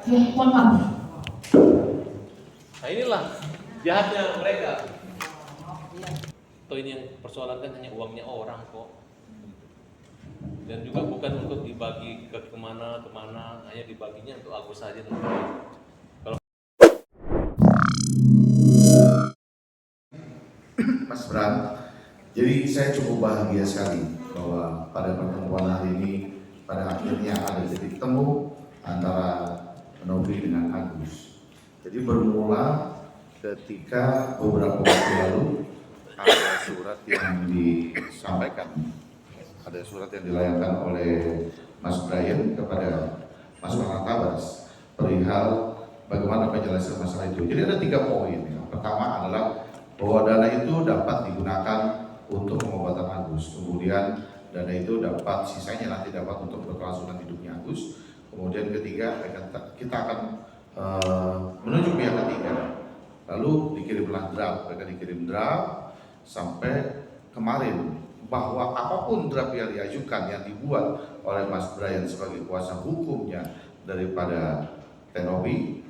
Mohon maaf. Nah inilah jahatnya mereka. Toh ini yang persoalan kan hanya uangnya orang kok. Dan juga bukan untuk dibagi ke kemana, hanya dibaginya untuk Agus saja. Kalau Mas Bram, jadi saya cukup bahagia sekali bahwa pada pertemuan hari ini pada akhirnya ada titik temu antara Novi dengan Agus. Jadi bermula ketika beberapa waktu lalu ada surat yang disampaikan, ada surat yang dilayangkan oleh Mas Brian kepada Mas Farhan Tabas perihal bagaimana penjelasan masalah itu. Jadi ada 3 poin. Yang pertama adalah bahwa dana itu dapat digunakan untuk pengobatan Agus. Kemudian dana itu dapat sisanya nanti dapat untuk berkelangsungan hidupnya Agus. Kemudian ketiga kita akan menuju pihak ketiga. Lalu dikirimlah draft, mereka dikirim draft sampai kemarin bahwa apapun draft yang diajukan yang dibuat oleh Mas Brian sebagai kuasa hukumnya daripada Tenobi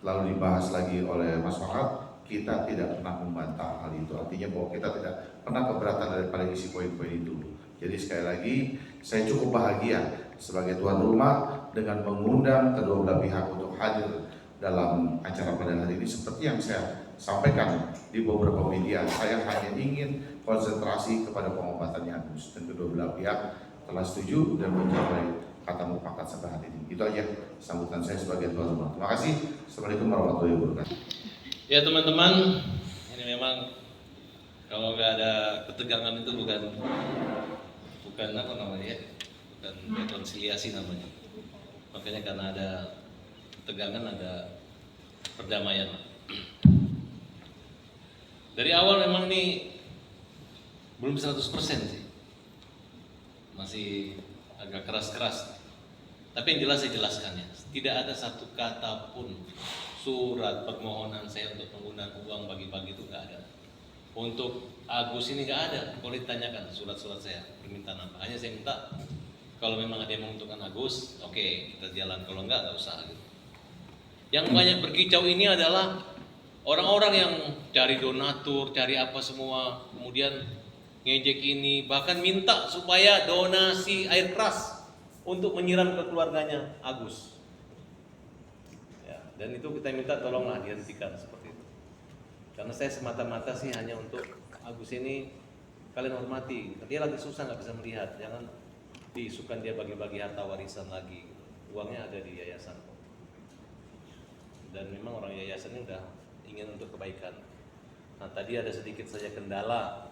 lalu dibahas lagi oleh Mas Farhan, kita tidak pernah membantah hal itu. Artinya bahwa kita tidak pernah keberatan daripada isi poin-poin itu. Jadi sekali lagi saya cukup bahagia sebagai tuan rumah dengan mengundang kedua belah pihak untuk hadir dalam acara pada hari ini. Seperti yang saya sampaikan di beberapa media, saya hanya ingin konsentrasi kepada pengobatannya Agus, dan kedua belah pihak telah setuju dan mencapai kata mufakat sampai hari ini. Itu aja sambutan saya sebagai tuan rumah. Terima kasih. Assalamualaikum warahmatullahi wabarakatuh. ya teman-teman, ini memang kalau nggak ada ketegangan itu bukan apa namanya ya, bukan rekonsiliasi namanya. Makanya karena ada ketegangan ada perdamaian. Dari awal memang ini belum 100% sih, masih agak keras-keras. Tapi yang jelas saya jelaskannya, tidak ada satu kata pun surat permohonan saya untuk penggunaan uang bagi-bagi itu nggak ada. Untuk Agus ini nggak ada. Kalau ditanyakan surat-surat saya permintaan apa, hanya saya minta kalau memang ada yang menguntungkan Agus, oke, kita jalan. Kalau nggak usah. Gitu. Yang banyak berkicau ini adalah orang-orang yang cari donatur, cari apa semua, kemudian ngejek ini, bahkan minta supaya donasi air keras untuk menyiram ke keluarganya Agus. Ya, dan itu kita minta tolonglah dihentikan seperti itu. Karena saya semata-mata sih hanya untuk Agus ini, kalian hormati. Dia lagi susah nggak bisa melihat, jangan diisukan dia bagi-bagi harta warisan lagi. Uangnya ada di yayasan. Dan memang orang yayasan ini udah ingin untuk kebaikan. Nah tadi ada sedikit saja kendala.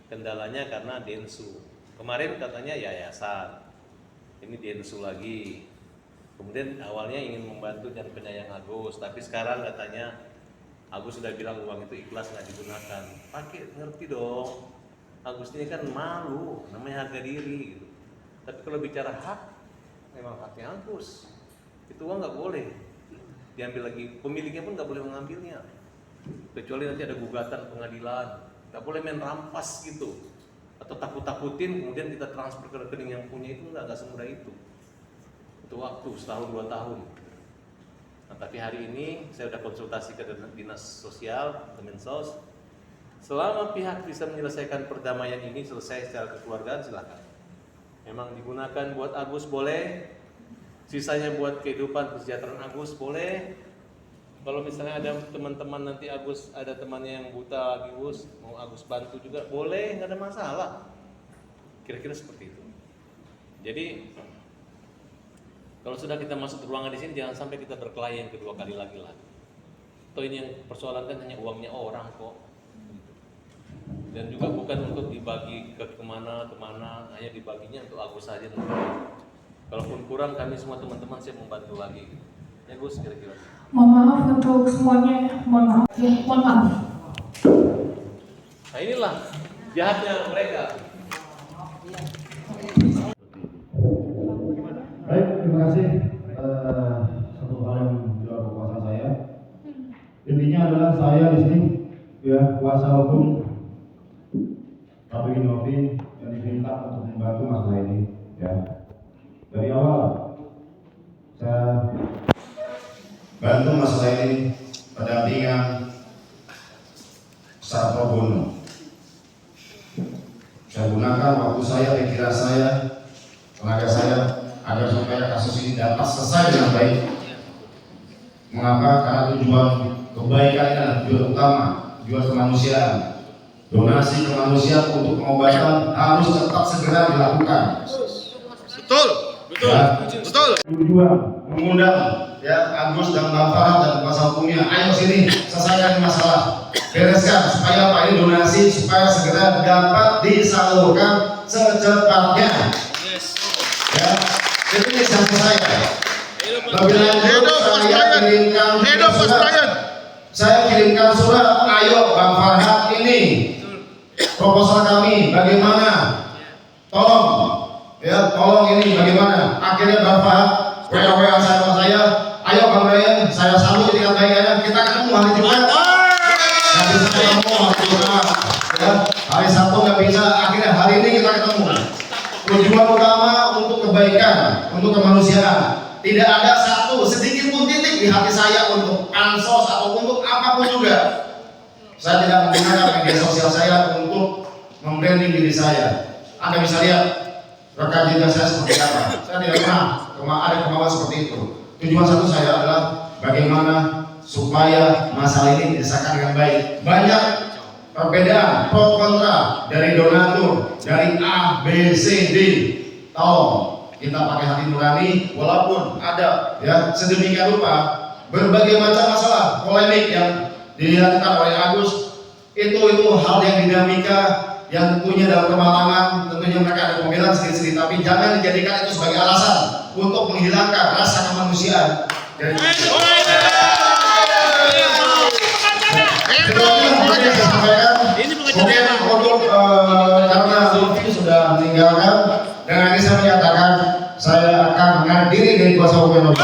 Kendalanya karena Densu. Kemarin katanya yayasan, ini Densu lagi. Kemudian awalnya ingin membantu dan penyayang Agus, tapi sekarang katanya Agus sudah bilang uang itu ikhlas nggak digunakan. Pakai ngerti dong. Agus ini kan malu, namanya harga diri. Gitu. Tapi kalau bicara hak, memang haknya Agus. Itu uang nggak boleh diambil lagi. Pemiliknya pun nggak boleh mengambilnya. Kecuali nanti ada gugatan pengadilan. Nggak boleh main rampas gitu. Atau takut-takutin kemudian kita transfer ke rekening yang punya, itu nggak semudah itu. Itu waktu setahun 2 tahun. Nah, tapi hari ini saya sudah konsultasi ke Dinas Sosial, Kemensos. Selama pihak bisa menyelesaikan perdamaian ini selesai secara kekeluargaan, silakan. Memang digunakan buat Agus boleh, sisanya buat kehidupan kesejahteraan Agus boleh. Kalau misalnya ada teman-teman nanti Agus, ada temannya yang buta Agus, mau Agus bantu juga boleh, nggak ada masalah. Kira-kira seperti itu. Jadi kalau sudah kita masuk ruangan di sini, jangan sampai kita berkelahi yang kedua kali lagi lah. Toh ini yang persoalan kan hanya uangnya orang kok. Dan juga bukan untuk dibagi ke kemana, hanya dibaginya untuk Agus saja. Kalaupun kurang, kami semua teman-teman siap membantu lagi. Ya Gus, kira-kira. Mohon maaf untuk semuanya. Mohon maaf. Mohon maaf. Nah inilah jahatnya mereka. Baik, terima kasih. Satu hal yang juga kuasa saya. Intinya adalah saya di sini ya kuasa hukum Novi yang diminta untuk membantu masalah ini. Ya, dari awal saya bantu masalah ini pendampingan secara pro bono. Saya gunakan waktu saya, pikiran saya, tenaga saya agar supaya kasus ini dapat selesai dengan baik. Mengapa? Karena tujuan kebaikan adalah tujuan utama, tujuan kemanusiaan. Donasi kemanusiaan untuk pengobatan harus tetap segera dilakukan. Betul, betul, Ya. betul. Tujuan mengundang ya Agus dan Bang Farhat dan kuasa hukumnya, ayo sini selesaikan masalah, bereskan supaya apa ini donasi supaya segera dapat disalurkan secepatnya. Ya, itu inisiatif saya. Lebih lanjut saya kirimkan surat, ayo Bang Farhat ini proposal kami bagaimana, tolong ini bagaimana. Akhirnya Bang Farhat WA sama saya, ayo Bang Ryan, saya sambut dengan baik, kita ketemu hari Jumat. Nggak bisa ketemu hari Jumat, ya. Hari Sabtu nggak bisa, akhirnya hari ini kita ketemu. Tujuan utama untuk kebaikan, untuk kemanusiaan. Tidak ada satu sedikit pun titik di hati saya untuk pansos atau untuk apapun juga. Saya tidak menggunakan media sosial saya untuk membranding diri saya. Anda bisa lihat rekam jejak saya seperti apa. Saya tidak pernah ada kemauan seperti itu. Tujuan satu saya adalah bagaimana supaya masalah ini diselesaikan dengan baik. Banyak perbedaan pro kontra dari donatur, dari A, B, C, D. Tolong kita pakai hati nurani, walaupun ada ya sedemikian rupa berbagai macam masalah polemik yang dilakukan oleh Agus, itu hal yang dinamika yang tentunya dalam kemalangan, tentunya mereka ada pembelaan sedikit-sedikit, tapi jangan dijadikan itu sebagai alasan untuk menghilangkan rasa kemanusiaan dari karena Zulfi sudah meninggalkan, dengan ini saya menyatakan saya akan mengadili dari kuasa hukum.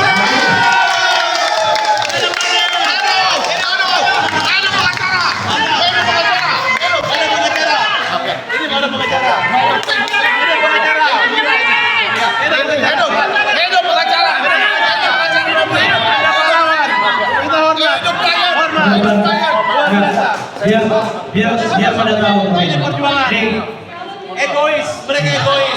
Biar pada tahu. Egois, mereka egois.